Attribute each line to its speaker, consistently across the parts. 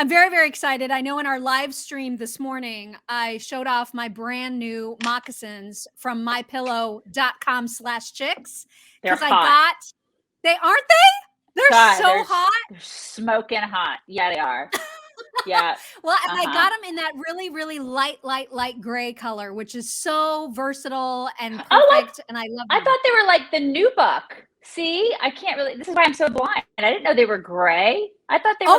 Speaker 1: I'm very, very excited. I know in our live stream this morning, I showed off my brand new moccasins from mypillow.com/chicks
Speaker 2: They're
Speaker 1: because I
Speaker 2: hot.
Speaker 1: they aren't they? They're
Speaker 2: God,
Speaker 1: so hot.
Speaker 2: They're smoking hot. Yeah, they are. Yeah.
Speaker 1: Well, and I got them in that really, really light gray color, which is so versatile and perfect. And I love them.
Speaker 2: I thought they were like the nubuck. See, I can't really, this is why I'm so blind. I didn't know they were gray. I thought they were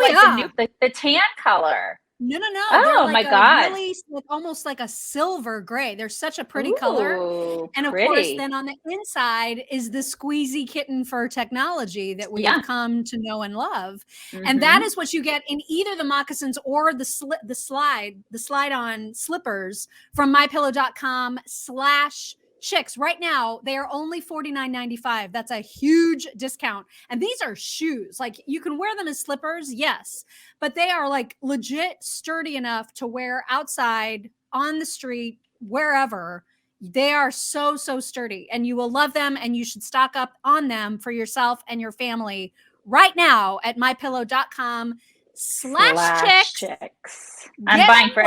Speaker 2: the tan color.
Speaker 1: No.
Speaker 2: Oh my God.
Speaker 1: Really, almost like a silver gray. They're such a pretty color. And of course, then on the inside is the squeezy kitten fur technology that we have come to know and love. And that is what you get in either the moccasins or the slide on slippers from mypillow.com/chicks. Right now, they are only $49.95. That's a huge discount. And these are shoes. Like, you can wear them as slippers, yes, but they are like legit sturdy enough to wear outside, on the street, wherever. They are so sturdy, and you will love them, and you should stock up on them for yourself and your family right now at mypillow.com/chicks.
Speaker 2: I'm buying for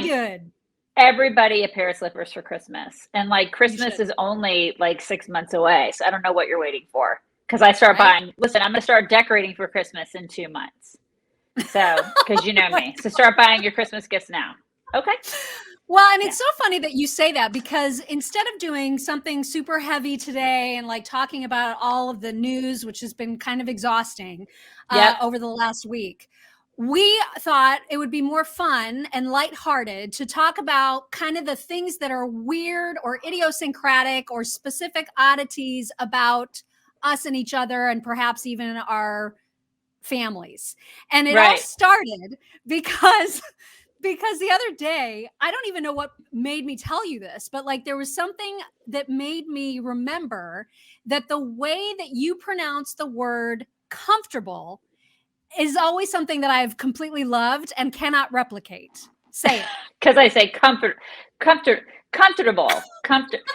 Speaker 1: good.
Speaker 2: Everybody a pair of slippers for Christmas. And like Christmas is only like 6 months away. So I don't know what you're waiting for. Because I start buying, listen, I'm going to start decorating for Christmas in 2 months. So, because you know me. So start buying your Christmas gifts now. Okay.
Speaker 1: Well, and it's so funny that you say that, because instead of doing something super heavy today and like talking about all of the news, which has been kind of exhausting over the last week, we thought it would be more fun and lighthearted to talk about kind of the things that are weird or idiosyncratic or specific oddities about us and each other, and perhaps even our families. And it all started because the other day, I don't even know what made me tell you this, but like there was something that made me remember that the way that you pronounce the word comfortable is always something that I've completely loved and cannot replicate. Say it.
Speaker 2: Because I say comfortable.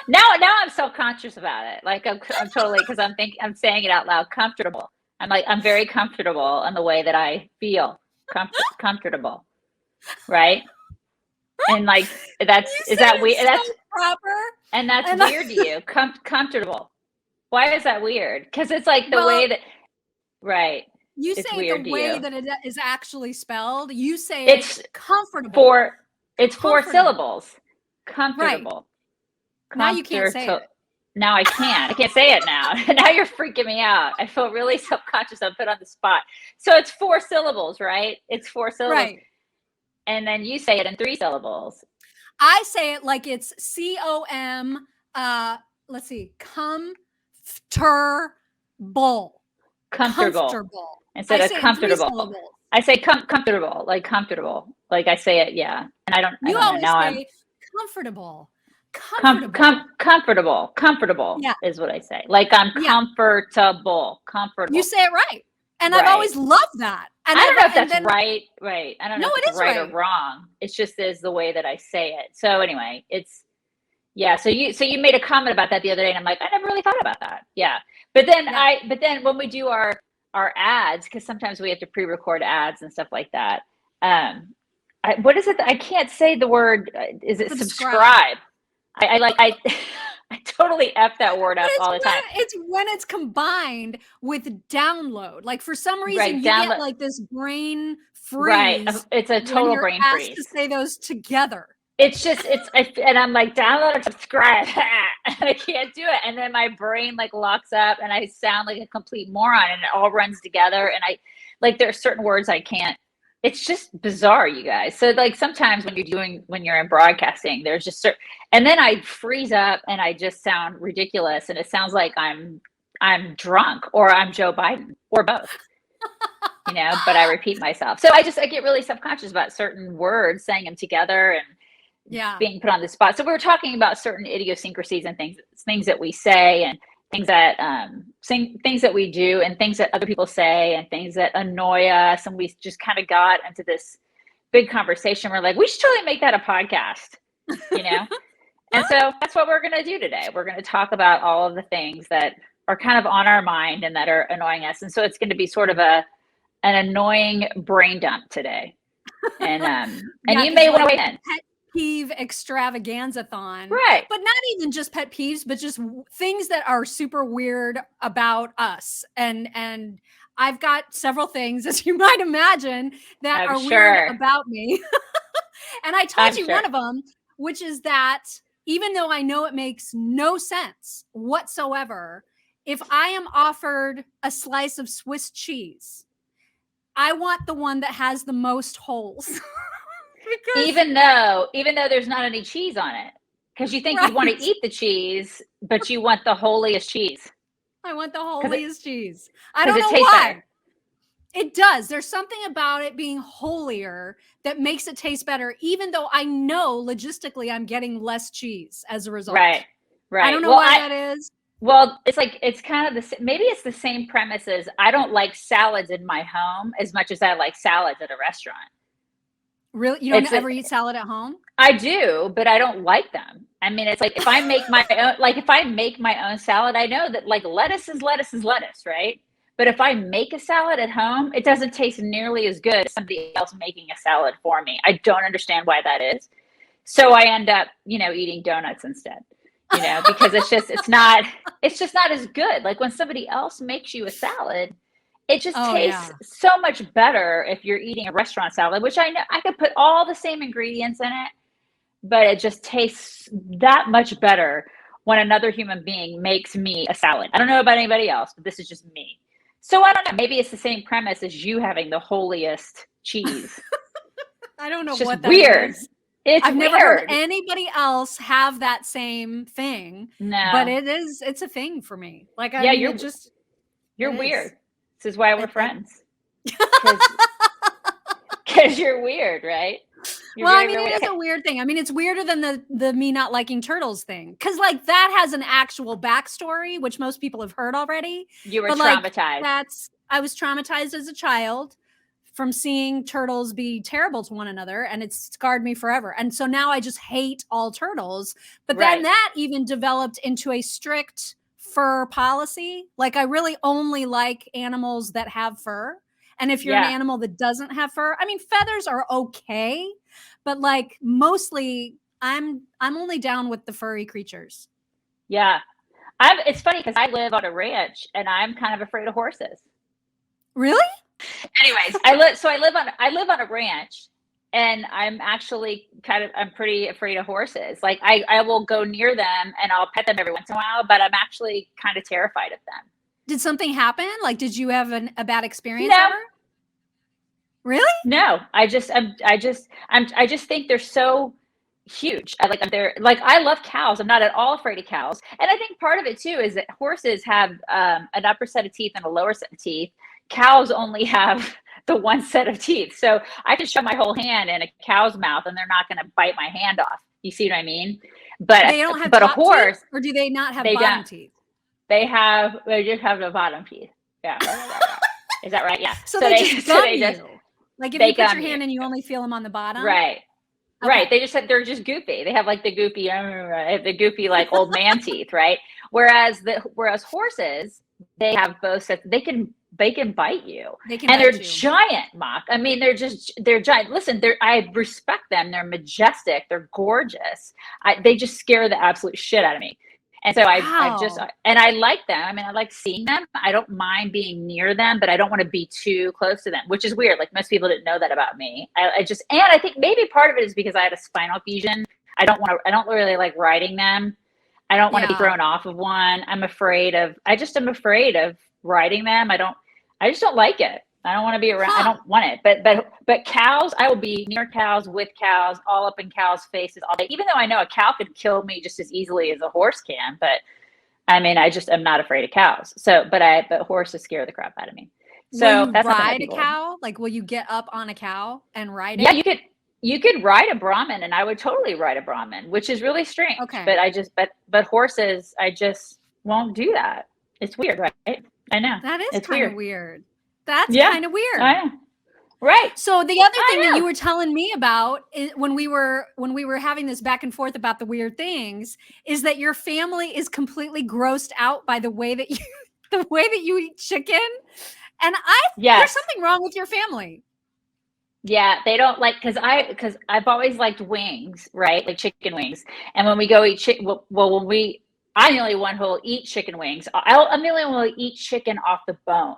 Speaker 2: Now I'm self-conscious about it. Like I'm totally, because I'm saying it out loud. Comfortable. I'm very comfortable in the way that I feel. Comfortable. Right? And like is that weird?
Speaker 1: So
Speaker 2: that's
Speaker 1: proper.
Speaker 2: And that's weird to you. Comfortable. Why is that weird? Because it's like the way that
Speaker 1: you
Speaker 2: it's
Speaker 1: say
Speaker 2: weird
Speaker 1: the way
Speaker 2: you.
Speaker 1: that it is actually spelled. You say
Speaker 2: it's
Speaker 1: comfortable.
Speaker 2: It's 4 syllables. Comfortable.
Speaker 1: Right. Now you can't say it.
Speaker 2: Now I can't. I can't say it now. Now you're freaking me out. I feel really self-conscious. I'm put on the spot. So it's 4 syllables, right? It's 4 syllables.
Speaker 1: Right.
Speaker 2: And then you say it in 3 syllables.
Speaker 1: I say it like it's C-O-M. Let's see. Comfortable.
Speaker 2: Instead of comfortable. I say comfortable, like comfortable. Like I say it, yeah. And I don't
Speaker 1: always
Speaker 2: know.
Speaker 1: Say comfortable.
Speaker 2: Comfortable is what I say. Like I'm comfortable.
Speaker 1: You say it right. And I've always loved that. And
Speaker 2: I don't know if that's right. I don't know if it's right or wrong. It's just is the way that I say it. So anyway, so you made a comment about that the other day, and I'm like, I never really thought about that. Yeah. But then when we do our ads, because sometimes we have to pre-record ads and stuff like that. What is it? I can't say the word. Is it subscribe? I totally F that word up all the time.
Speaker 1: It's when it's combined with download. Like for some reason you get like this brain freeze.
Speaker 2: Right. It's a total brain freeze.
Speaker 1: To say those together.
Speaker 2: And I'm like, download and subscribe. And I can't do it. And then my brain like locks up and I sound like a complete moron, and it all runs together. And there are certain words I can't. It's just bizarre, you guys. So like sometimes when you're in broadcasting, there's just and then I freeze up and I just sound ridiculous, and it sounds like I'm drunk or I'm Joe Biden or both. But I repeat myself. So I get really self-conscious about certain words, saying them together and being put on the spot. So we were talking about certain idiosyncrasies and things that we say, and things that we do, and things that other people say, and things that annoy us. And we just kind of got into this big conversation. We're like, we should totally make that a podcast, And so that's what we're going to do today. We're going to talk about all of the things that are kind of on our mind and that are annoying us. And so it's going to be sort of a an annoying brain dump today. And
Speaker 1: Yeah,
Speaker 2: you may want to weigh in.
Speaker 1: Pet peeve extravaganza-thon.
Speaker 2: Right.
Speaker 1: But not even just pet peeves, but just things that are super weird about us. And I've got several things, as you might imagine, that are weird about me. And I told you one of them, which is that even though I know it makes no sense whatsoever, if I am offered a slice of Swiss cheese, I want the one that has the most holes.
Speaker 2: Even though there's not any cheese on it, because you think you want to eat the cheese, but you want the holiest cheese.
Speaker 1: I want the holiest cheese. I don't know why. Better. It does. There's something about it being holier that makes it taste better, even though I know logistically I'm getting less cheese as a result.
Speaker 2: Right.
Speaker 1: I don't know why that is.
Speaker 2: Well, it's kind of maybe it's the same premise as I don't like salads in my home as much as I like salads at a restaurant.
Speaker 1: Really? You don't ever eat salad at home?
Speaker 2: I do, but I don't like them. I mean, it's like if I make my own salad, I know that like lettuce is lettuce, right? But if I make a salad at home, it doesn't taste nearly as good as somebody else making a salad for me. I don't understand why that is. So I end up, eating donuts instead, because it's not as good. Like when somebody else makes you a salad, it just tastes so much better if you're eating a restaurant salad, which I know I could put all the same ingredients in it, but it just tastes that much better when another human being makes me a salad. I don't know about anybody else, but this is just me. So I don't know. Maybe it's the same premise as you having the holiest cheese.
Speaker 1: I don't know
Speaker 2: it's
Speaker 1: what that
Speaker 2: weird.
Speaker 1: is.
Speaker 2: I've
Speaker 1: never heard anybody else have that same thing.
Speaker 2: No,
Speaker 1: but it's a thing for me. Like,
Speaker 2: you're weird. This is why we're friends. Because you're weird, right?
Speaker 1: It is a weird thing. I mean, it's weirder than the me not liking turtles thing. Because like that has an actual backstory, which most people have heard already.
Speaker 2: You were traumatized.
Speaker 1: I was traumatized as a child from seeing turtles be terrible to one another, and it's scarred me forever. And so now I just hate all turtles. But then that even developed into a strict fur policy. Like I really only like animals that have fur. And if you're an animal that doesn't have fur, I mean, feathers are okay, but like mostly I'm only down with the furry creatures.
Speaker 2: Yeah. It's funny because I live on a ranch and I'm kind of afraid of horses.
Speaker 1: Really?
Speaker 2: Anyways, I live on a ranch and I'm actually I'm pretty afraid of horses. Like I will go near them and I'll pet them every once in a while, but I'm actually kind of terrified of them.
Speaker 1: Did something happen? Like, did you have a bad experience ever? Really?
Speaker 2: No, I just think they're so huge. I love cows. I'm not at all afraid of cows. And I think part of it too is that horses have an upper set of teeth and a lower set of teeth. Cows only have the one set of teeth. So I can shove my whole hand in a cow's mouth and they're not going to bite my hand off. You see what I mean? But
Speaker 1: they don't have
Speaker 2: a horse,
Speaker 1: teeth, or do they not have bottom teeth?
Speaker 2: They just have the bottom teeth. Yeah. Is that right? Yeah.
Speaker 1: So they just gum you. Like if you put your hand and you only feel them on the bottom.
Speaker 2: Right. Okay. Right. They're just goofy. They have like the goofy like old man teeth, right? Whereas horses, they have both sets. They can bite you. They're giant, Mock. I mean, they're giant. Listen, I respect them. They're majestic. They're gorgeous. They just scare the absolute shit out of me. And so I like them. I mean, I like seeing them. I don't mind being near them, but I don't want to be too close to them, which is weird. Like most people didn't know that about me. And I think maybe part of it is because I had a spinal fusion. I don't really like riding them. I don't want to be thrown off of one. I'm afraid of riding them. I just don't like it. I don't want to be around. I don't want it. But cows, I will be near cows, with cows, all up in cows' faces all day. Even though I know a cow could kill me just as easily as a horse can. But I mean, I'm not afraid of cows. So, but horses scare the crap out of me. So
Speaker 1: that's ride a cow. Like, will you get up on a cow and ride it?
Speaker 2: Yeah, you could ride a Brahmin, and I would totally ride a Brahmin, which is really strange.
Speaker 1: Okay.
Speaker 2: But horses, I just won't do that. It's weird, right? I know.
Speaker 1: That is kind of weird. That's kind of weird.
Speaker 2: I know. Right.
Speaker 1: So the other thing that you were telling me about is when we were having this back and forth about the weird things is that your family is completely grossed out by the way that you eat chicken. And there's something wrong with your family.
Speaker 2: Yeah, they don't like, because I've always liked wings, right? Like chicken wings. And when we go eat chicken, I'm the only one who will eat chicken wings. I'm the only one who will eat chicken off the bone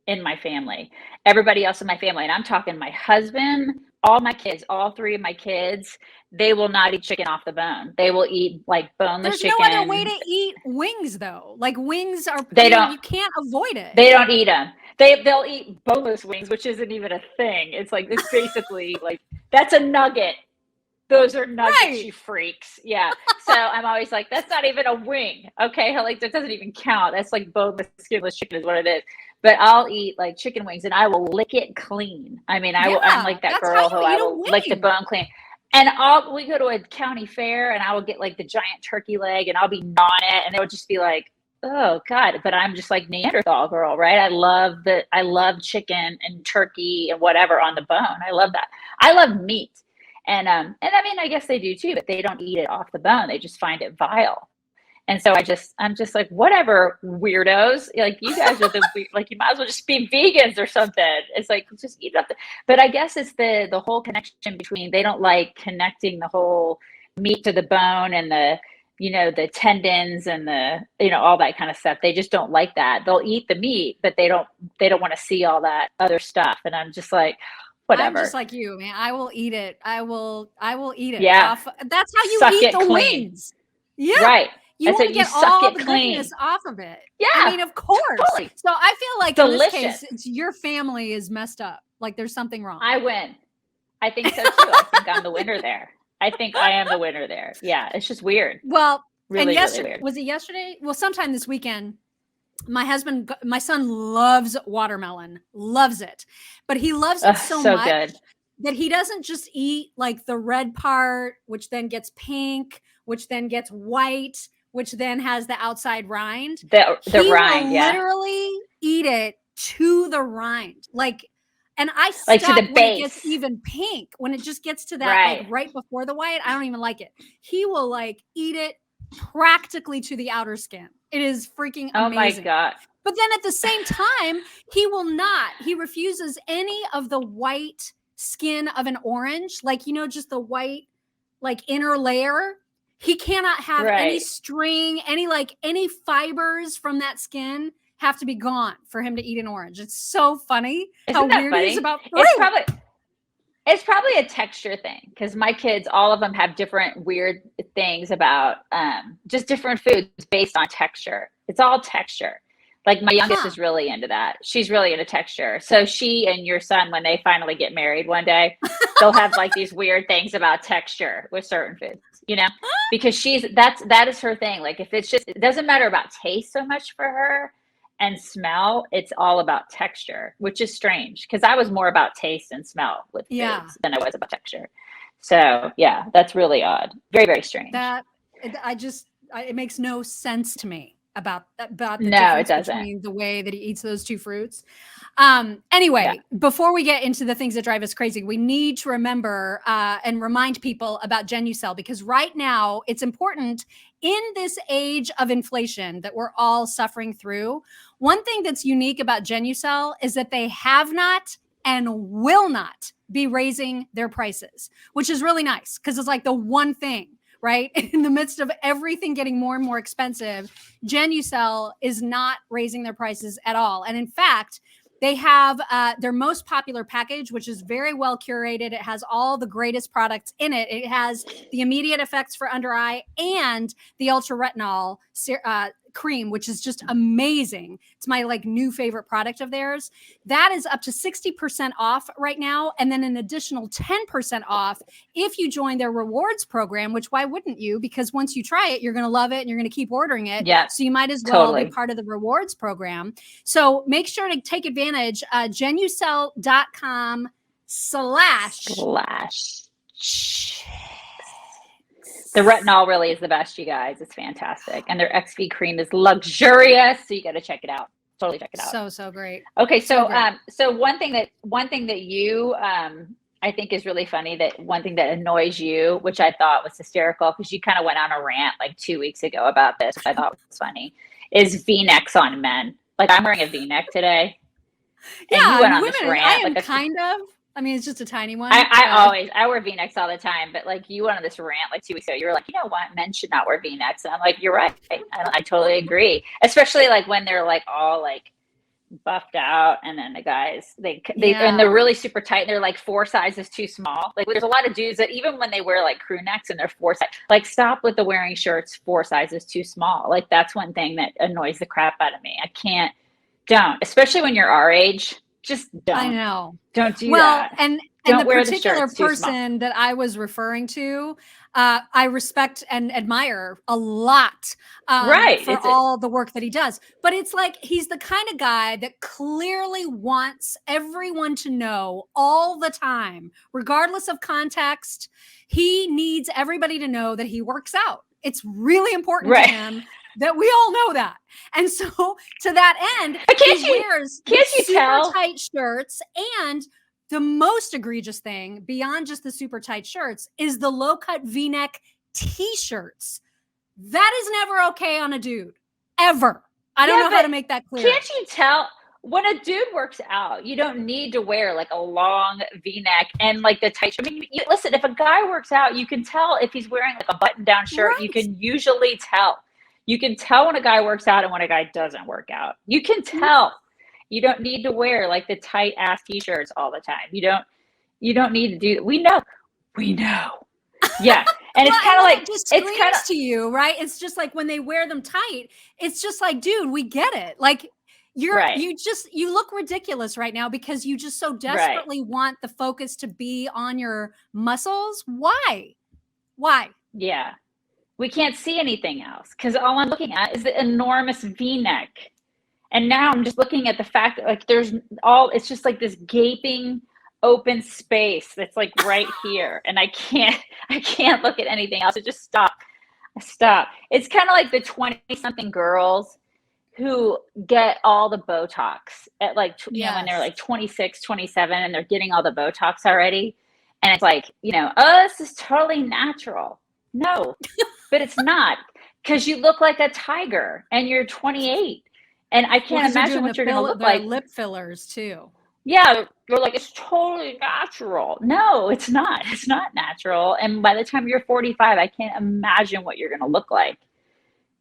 Speaker 2: in my family. Everybody else in my family, and I'm talking my husband, all my kids, all three of my kids, they will not eat chicken off the bone. They will eat like boneless chicken.
Speaker 1: There's no other way to eat wings, though. Like wings are, you can't avoid it.
Speaker 2: They don't eat them. They'll eat boneless wings, which isn't even a thing. It's like, it's basically like, that's a nugget. Those are nuggets, right. You freaks. Yeah. So I'm always like, that's not even a wing. Okay. Like, that doesn't even count. That's like boneless, skinless chicken is what it is. But I'll eat like chicken wings and I will lick it clean. I mean, I'm like that girl who I will lick the bone clean. And we go to a county fair and I will get like the giant turkey leg and I'll be gnawing it and it would just be like, oh God, but I'm just like Neanderthal girl, right? I love chicken and turkey and whatever on the bone. I love that. I love meat. And I mean, I guess they do too, but they don't eat it off the bone. They just find it vile. And so I'm just like, whatever, weirdos. Like, you guys are like, you might as well just be vegans or something. It's like, just eat up. But I guess it's the whole connection between, they don't like connecting the whole meat to the bone and the tendons and all that kind of stuff. They just don't like that. They'll eat the meat, but they don't want to see all that other stuff. And I'm just like, whatever.
Speaker 1: I'm just like you, man. I will eat it. I will eat it.
Speaker 2: Yeah.
Speaker 1: That's how you eat the wings. Yeah.
Speaker 2: Right.
Speaker 1: You want to get all the goodness off of it. Yeah. I mean, of course. Totally. So I feel like delicious. In this case, it's your family is messed up. Like there's something wrong.
Speaker 2: I win. I think so too. I think I'm the winner there. I think I am the winner there. Yeah. It's just weird.
Speaker 1: Well,
Speaker 2: really,
Speaker 1: and yesterday,
Speaker 2: really weird.
Speaker 1: Was it yesterday? Well, sometime this weekend, my son loves watermelon, loves it, but he loves it so much
Speaker 2: good.
Speaker 1: That he doesn't just eat like the red part, which then gets pink, which then gets white, which then has the outside rind.
Speaker 2: The rind,
Speaker 1: will literally eat it to the rind. And I stop
Speaker 2: like to the
Speaker 1: when
Speaker 2: base.
Speaker 1: It gets even pink. When it just gets to that, like right before the white, I don't even like it. He will like eat it practically to the outer skin. It is freaking amazing.
Speaker 2: Oh my God.
Speaker 1: But then at the same time, he refuses any of the white skin of an orange, like, just the white, like inner layer. He cannot have any string, any fibers from that skin have to be gone for him to eat an orange. It's so funny.
Speaker 2: Isn't
Speaker 1: how weird
Speaker 2: funny?
Speaker 1: It is about fruit.
Speaker 2: It's probably a texture thing because my kids, all of them have different weird things about just different foods based on texture. It's all texture. Like my youngest is really into that. She's really into texture. So she and your son, when they finally get married one day, they'll have like these weird things about texture with certain foods, because that is her thing. Like if it doesn't matter about taste so much for her and smell, it's all about texture, which is strange because I was more about taste and smell with foods than I was about texture. So yeah, that's really odd. Very, very strange.
Speaker 1: It makes no sense to me about the difference between the way that he eats those two fruits. Anyway, before we get into the things that drive us crazy, we need to remember and remind people about Genusel, because right now it's important in this age of inflation that we're all suffering through. One thing that's unique about Genusel is that they have not and will not be raising their prices, which is really nice because it's like the one thing, right? In the midst of everything getting more and more expensive, Genusel is not raising their prices at all. And in fact, they have their most popular package, which is very well curated. It has all the greatest products in it. It has the immediate effects for under eye and the ultra retinol cream, which is just amazing. It's my new favorite product of theirs. That is up to 60% off right now. And then an additional 10% off if you join their rewards program, which why wouldn't you? Because once you try it, you're going to love it and you're going to keep ordering it.
Speaker 2: Yeah,
Speaker 1: so you might as well be part of the rewards program. So make sure to take advantage. Genusel.com/.
Speaker 2: The retinol really is the best, you guys. It's fantastic. And their XV cream is luxurious. So you got to check it out. Totally check it out.
Speaker 1: So great.
Speaker 2: Okay. So one thing that you, I think is really funny, that one thing that annoys you, which I thought was hysterical because you kind of went on a rant like 2 weeks ago about this, which I thought was funny, is V-necks on men. Like I'm wearing a V-neck today.
Speaker 1: Yeah,
Speaker 2: And you went
Speaker 1: and
Speaker 2: on this
Speaker 1: women,
Speaker 2: rant.
Speaker 1: I am kind of. I mean, it's just a tiny one.
Speaker 2: I wear V-necks all the time, but like you went on this rant like 2 weeks ago. You were like, you know what, men should not wear V-necks. And I'm like, you're right. I totally agree. Especially like when they're like all like buffed out, and then the guys and they're really super tight. They're like 4 sizes too small. Like there's a lot of dudes that even when they wear like crew necks and they're 4 size, like stop with the wearing shirts 4 sizes too small. Like that's one thing that annoys the crap out of me. I can't. Don't, especially when you're our age. Just don't.
Speaker 1: I know.
Speaker 2: Don't do
Speaker 1: Well,
Speaker 2: that.
Speaker 1: and
Speaker 2: Don't
Speaker 1: the
Speaker 2: wear the
Speaker 1: particular
Speaker 2: shirts too small.
Speaker 1: person that I was referring to, I respect and admire a lot for all the work that he does. But it's like he's the kind of guy that clearly wants everyone to know all the time, regardless of context. He needs everybody to know that he works out. It's really important to him that we all know that. And so to that end, he wears super tight shirts. And the most egregious thing beyond just the super tight shirts is the low cut V-neck t-shirts. That is never okay on a dude, ever. I don't know how to make that clear.
Speaker 2: Can't you tell when a dude works out, you don't need to wear like a long V-neck and like the tight. I mean, listen, if a guy works out, you can tell if he's wearing like a button down shirt. You can usually tell. You can tell when a guy works out and when a guy doesn't work out. You can tell. You don't need to wear like the tight ass t-shirts all the time. You don't need to do that. We know. Yeah. And it's kind of like,
Speaker 1: it just screams to you, right? It's just like when they wear them tight, it's just like, dude, we get it. Like you look ridiculous right now because you just so desperately want the focus to be on your muscles. Why?
Speaker 2: Yeah. We can't see anything else because all I'm looking at is the enormous V-neck. And now I'm just looking at the fact that like it's just like this gaping open space that's like right here. And I can't look at anything else. So just stop. It's kind of like the 20-something girls who get all the Botox at like, when they're like 26, 27 and they're getting all the Botox already. And it's like, oh, this is totally natural. No, but it's not, because you look like a tiger and you're 28. And I can't imagine what you're going to look like.
Speaker 1: Lip fillers too.
Speaker 2: Yeah, you're like, it's totally natural. No, it's not. It's not natural. And by the time you're 45, I can't imagine what you're going to look like.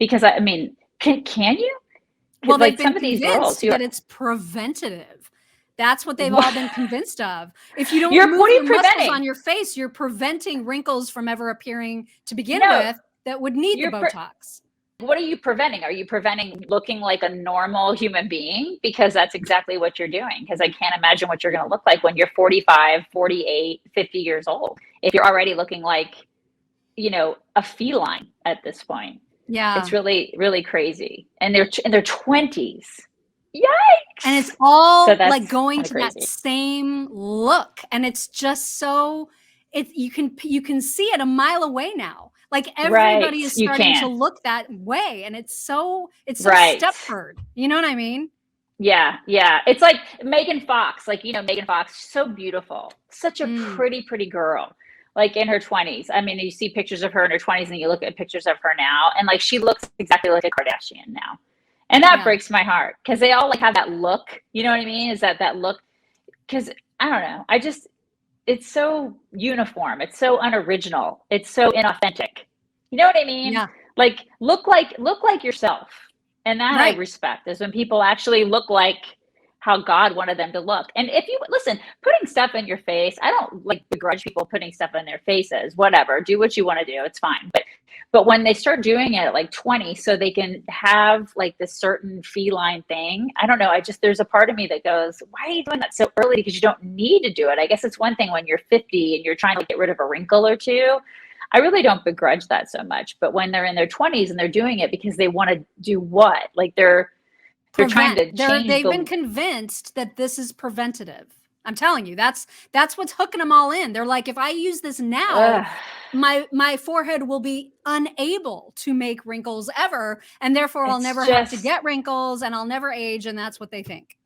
Speaker 2: Because I mean, can you?
Speaker 1: Well, like some of these girls, that it's preventative. That's what they've all been convinced of. If you don't remove your muscles on your face, you're preventing wrinkles from ever appearing to begin with that would need the Botox.
Speaker 2: What are you preventing? Are you preventing looking like a normal human being? Because that's exactly what you're doing. Because I can't imagine what you're going to look like when you're 45, 48, 50 years old. If you're already looking like, a feline at this point.
Speaker 1: Yeah.
Speaker 2: It's really, really crazy. And they're in their 20s. Yikes.
Speaker 1: And it's all like going to that same look. And it's just so you can see it a mile away now. Like everybody is starting to look that way. And it's so Stepford. You know what I mean?
Speaker 2: Yeah. Yeah. It's like Megan Fox, Megan Fox, so beautiful, such a pretty girl, like in her 20s. I mean, you see pictures of her in her 20s and you look at pictures of her now and like, she looks exactly like a Kardashian now. And that breaks my heart because they all like have that look. You know what I mean? Is that look? Because I don't know. It's so uniform. It's so unoriginal. It's so inauthentic. You know what I mean?
Speaker 1: Yeah.
Speaker 2: Like look like yourself. And that I respect is when people actually look like how God wanted them to look. And if you listen, putting stuff in your face, I don't like begrudge people putting stuff in their faces, whatever, do what you want to do. It's fine. But when they start doing it at like 20, so they can have like this certain feline thing, I don't know. There's a part of me that goes, why are you doing that so early? Because you don't need to do it. I guess it's one thing when you're 50 and you're trying to get rid of a wrinkle or two. I really don't begrudge that so much. But when they're in their 20s and they're doing it because they want to do what? Like they're trying to change.
Speaker 1: They've been convinced that this is preventative. I'm telling you, that's what's hooking them all in. They're like, if I use this now, my forehead will be unable to make wrinkles ever, and therefore I'll never have to get wrinkles, and I'll never age, and that's what they think.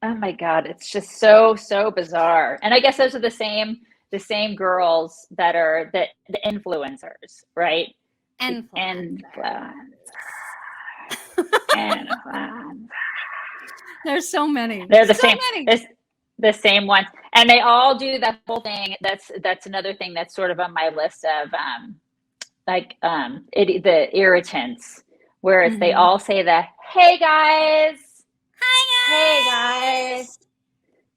Speaker 2: Oh my God, it's just so bizarre. And I guess those are the same girls that are the influencers, right?
Speaker 1: There's so many.
Speaker 2: They're the
Speaker 1: So
Speaker 2: same.
Speaker 1: many.
Speaker 2: It's the same ones, and they all do that whole thing. That's another thing that's sort of on my list of the irritants, whereas they all say the "Hey guys, hey guys,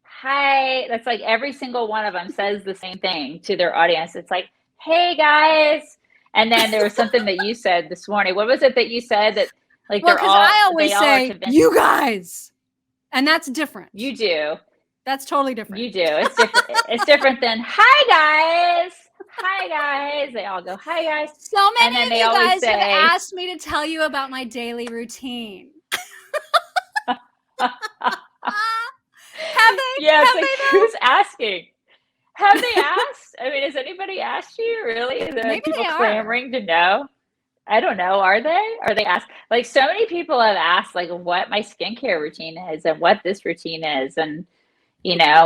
Speaker 2: hi." That's like every single one of them says the same thing to their audience. It's like, "Hey guys," and then there was something that you said this morning. What was it that you said that like
Speaker 1: Well, because I always say you guys, and that's different.
Speaker 2: You do.
Speaker 1: That's totally different.
Speaker 2: You do. It's different. It's different than "Hi guys." Hi guys. They all go, "Hi guys."
Speaker 1: So many
Speaker 2: of
Speaker 1: you guys have asked me to tell you about my daily routine. Have they?
Speaker 2: Yeah,
Speaker 1: have
Speaker 2: it's like, who's asking? Have they asked? I mean, has anybody asked you? Really? Is there people clamoring to know? I don't know. Are they asked? Like, so many people have asked, like, what my skincare routine is and what this routine is, and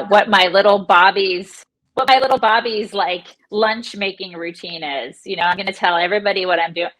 Speaker 2: what my little Bobby's like lunch making routine is. I'm going to tell everybody what I'm doing.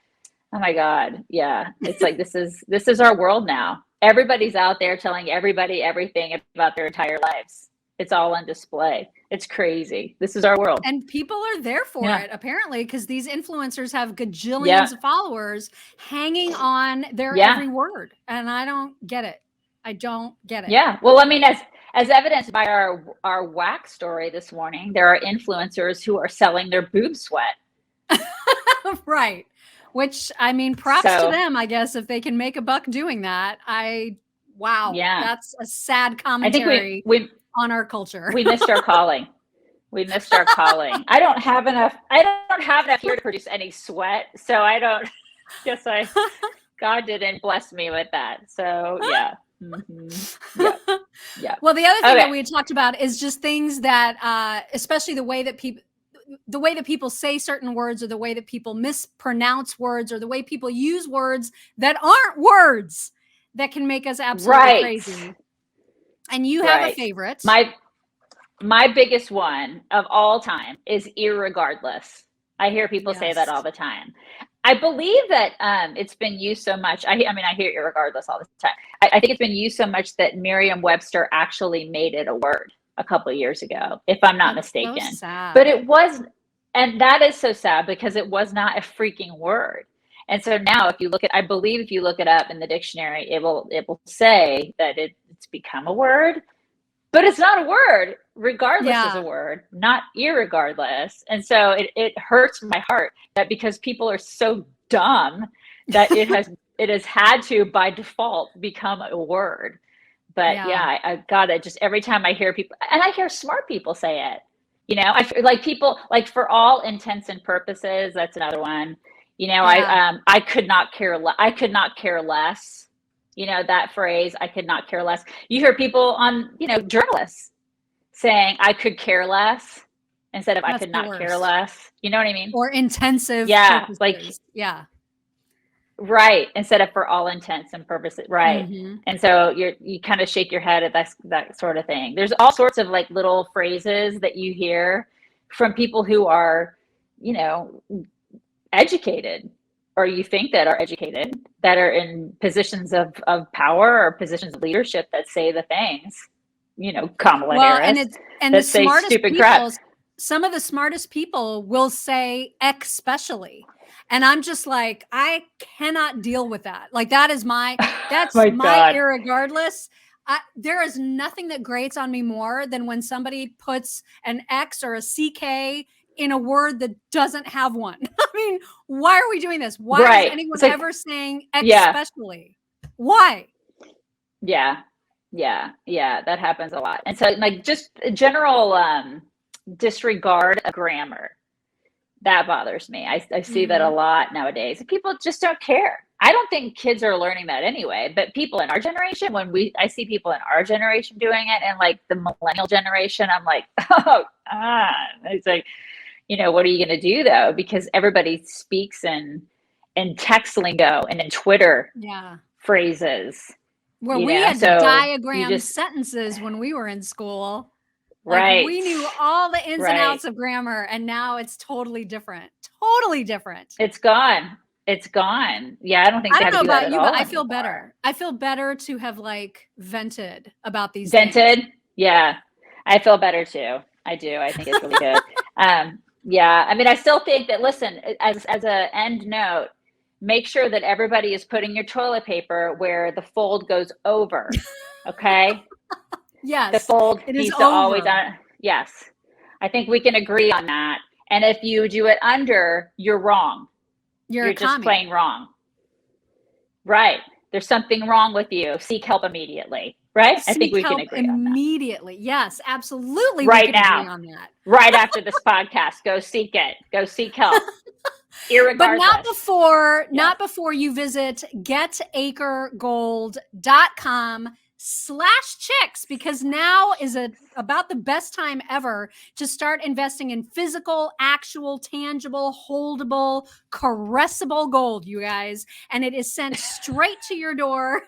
Speaker 2: Oh my God. Yeah. It's like, this is our world now. Everybody's out there telling everybody everything about their entire lives. It's all on display. It's crazy. This is our world.
Speaker 1: And people are there for it, apparently, because these influencers have gajillions of followers hanging on their every word. And I don't get it. I don't get it.
Speaker 2: Yeah. Well, I mean, as evidenced by our wax story this morning, there are influencers who are selling their boob sweat.
Speaker 1: Right. Which, I mean, props to them, I guess, if they can make a buck doing that. Wow. Yeah. That's a sad commentary on our culture.
Speaker 2: We missed our calling. I don't have enough here to produce any sweat. So God didn't bless me with that. So yeah. Mm-hmm. Yeah.
Speaker 1: Well, the other thing that we had talked about is just things that, especially the way that people say certain words, or the way that people mispronounce words, or the way people use words that aren't words, that can make us absolutely crazy. And you have a favorite.
Speaker 2: My biggest one of all time is irregardless. I hear people say that all the time. I believe that it's been used so much. I hear irregardless all the time. I think it's been used so much that Merriam-Webster actually made it a word a couple of years ago, if I'm not mistaken.
Speaker 1: So sad.
Speaker 2: But it was, and that is so sad, because it was not a freaking word. And so now if you look it up in the dictionary, it will say that it's become a word, but it's not a word. Regardless is a word, not irregardless. And so it hurts my heart that because people are so dumb that it has had to by default become a word. But I got it. Just every time I hear people, and I hear smart people say it, I feel like people, like, for all intents and purposes, that's another one. I could not care less. That phrase, I could not care less. You hear people on, journalists saying I could care less instead of I could not care less. You know what I mean?
Speaker 1: Or intensive purposes.
Speaker 2: Right. Instead of for all intents and purposes. Right. Mm-hmm. And so you kind of shake your head at that sort of thing. There's all sorts of like little phrases that you hear from people who are, educated, or you think that are educated, that are in positions of power or positions of leadership, that say the things, Kamala Harris,
Speaker 1: and the smartest people, some of the smartest people will say especially. And I'm just like, I cannot deal with that. Like, that's my irregardless. There is nothing that grates on me more than when somebody puts an X or a CK in a word that doesn't have one. I mean, why are we doing this? Why is anyone ever saying especially? Why?
Speaker 2: Yeah, that happens a lot. And so, like, just general disregard of grammar, that bothers me. I see that a lot nowadays. People just don't care. I don't think kids are learning that anyway, but people in our generation, I see people in our generation doing it, and like the millennial generation, I'm like, it's like, what are you going to do though? Because everybody speaks in text lingo and in Twitter phrases.
Speaker 1: Well, we had diagram sentences when we were in school. Like, we knew all the ins and outs of grammar, and now it's totally different. Totally different.
Speaker 2: It's gone. It's gone. Yeah, I don't think
Speaker 1: I
Speaker 2: they
Speaker 1: don't
Speaker 2: have
Speaker 1: know
Speaker 2: to do that
Speaker 1: about
Speaker 2: at
Speaker 1: you,
Speaker 2: all
Speaker 1: but I feel
Speaker 2: anymore.
Speaker 1: better. I feel better to have like vented about these things.
Speaker 2: Vented? Yeah. I feel better too. I do. I think it's really good. Yeah. I mean, I still think that, listen, as a end note, make sure that everybody is putting your toilet paper where the fold goes over. Okay?
Speaker 1: Yes.
Speaker 2: The fold
Speaker 1: it is
Speaker 2: needs to always
Speaker 1: over.
Speaker 2: yes. I think we can agree on that. And if you do it under, you're wrong.
Speaker 1: You're
Speaker 2: You're
Speaker 1: a
Speaker 2: just
Speaker 1: commie.
Speaker 2: plain wrong. Right. There's something wrong with you. Seek help immediately. Right? I think we can agree on that.
Speaker 1: Immediately. Yes, absolutely.
Speaker 2: Right
Speaker 1: we can
Speaker 2: now.
Speaker 1: agree on that.
Speaker 2: Right after this podcast, go seek it. Go seek help. Irregardless.
Speaker 1: But not before you visit getacregold.com/chicks, because now is about the best time ever to start investing in physical, actual, tangible, holdable, caressable gold, you guys. And it is sent straight to your door.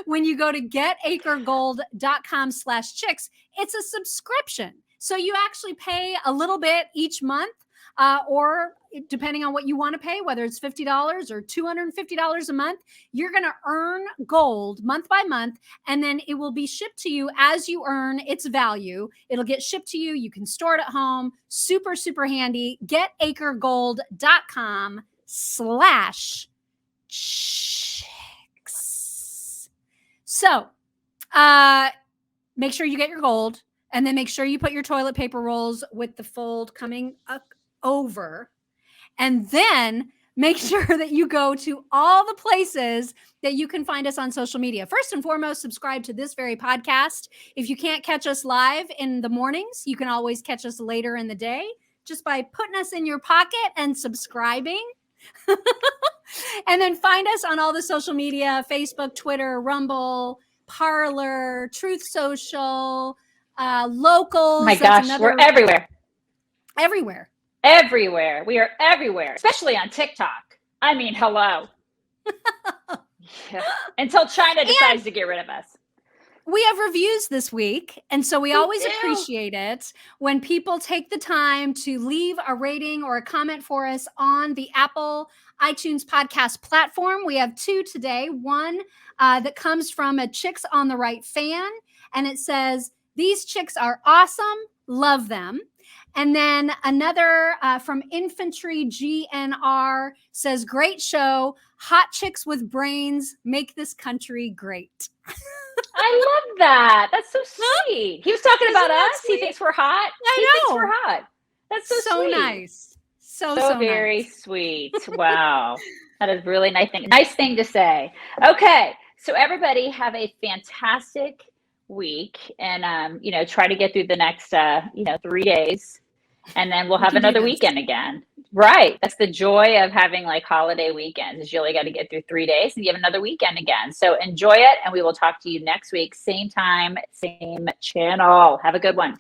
Speaker 1: When you go to getacregold.com/chicks, it's a subscription. So you actually pay a little bit each month, or depending on what you want to pay, whether it's $50 or $250 a month, you're going to earn gold month by month, and then it will be shipped to you as you earn its value. It'll get shipped to you. You can store it at home. Super, super handy. getacregold.com/chicks. So, make sure you get your gold, and then make sure you put your toilet paper rolls with the fold coming up over. And then make sure that you go to all the places that you can find us on social media. First and foremost, subscribe to this very podcast. If you can't catch us live in the mornings, you can always catch us later in the day just by putting us in your pocket and subscribing. And then find us on all the social media: Facebook, Twitter, Rumble, Parler, Truth Social, Locals.
Speaker 2: Oh my gosh, we're everywhere.
Speaker 1: Everywhere.
Speaker 2: Everywhere. We are everywhere, especially on TikTok. I mean, hello. Yeah. Until China decides to get rid of us.
Speaker 1: We have reviews this week, and so we always appreciate it when people take the time to leave a rating or a comment for us on the Apple iTunes podcast platform. We have two today. One that comes from a Chicks on the Right fan, and it says, "These chicks are awesome. Love them." And then another from Infantry GNR says, "Great show. Hot chicks with brains make this country great."
Speaker 2: I love that. That's so sweet. He was talking about us. Sweet? He thinks we're hot. He thinks we're hot. That's so sweet.
Speaker 1: Nice. So
Speaker 2: very
Speaker 1: nice.
Speaker 2: Sweet. Wow. That is really nice thing to say. Okay. So everybody have a fantastic week, and try to get through the next 3 days, and then we'll have another weekend again. Right. That's the joy of having like holiday weekends, is you only got to get through 3 days and you have another weekend again. So enjoy it, and we will talk to you next week, same time, same channel. Have a good one.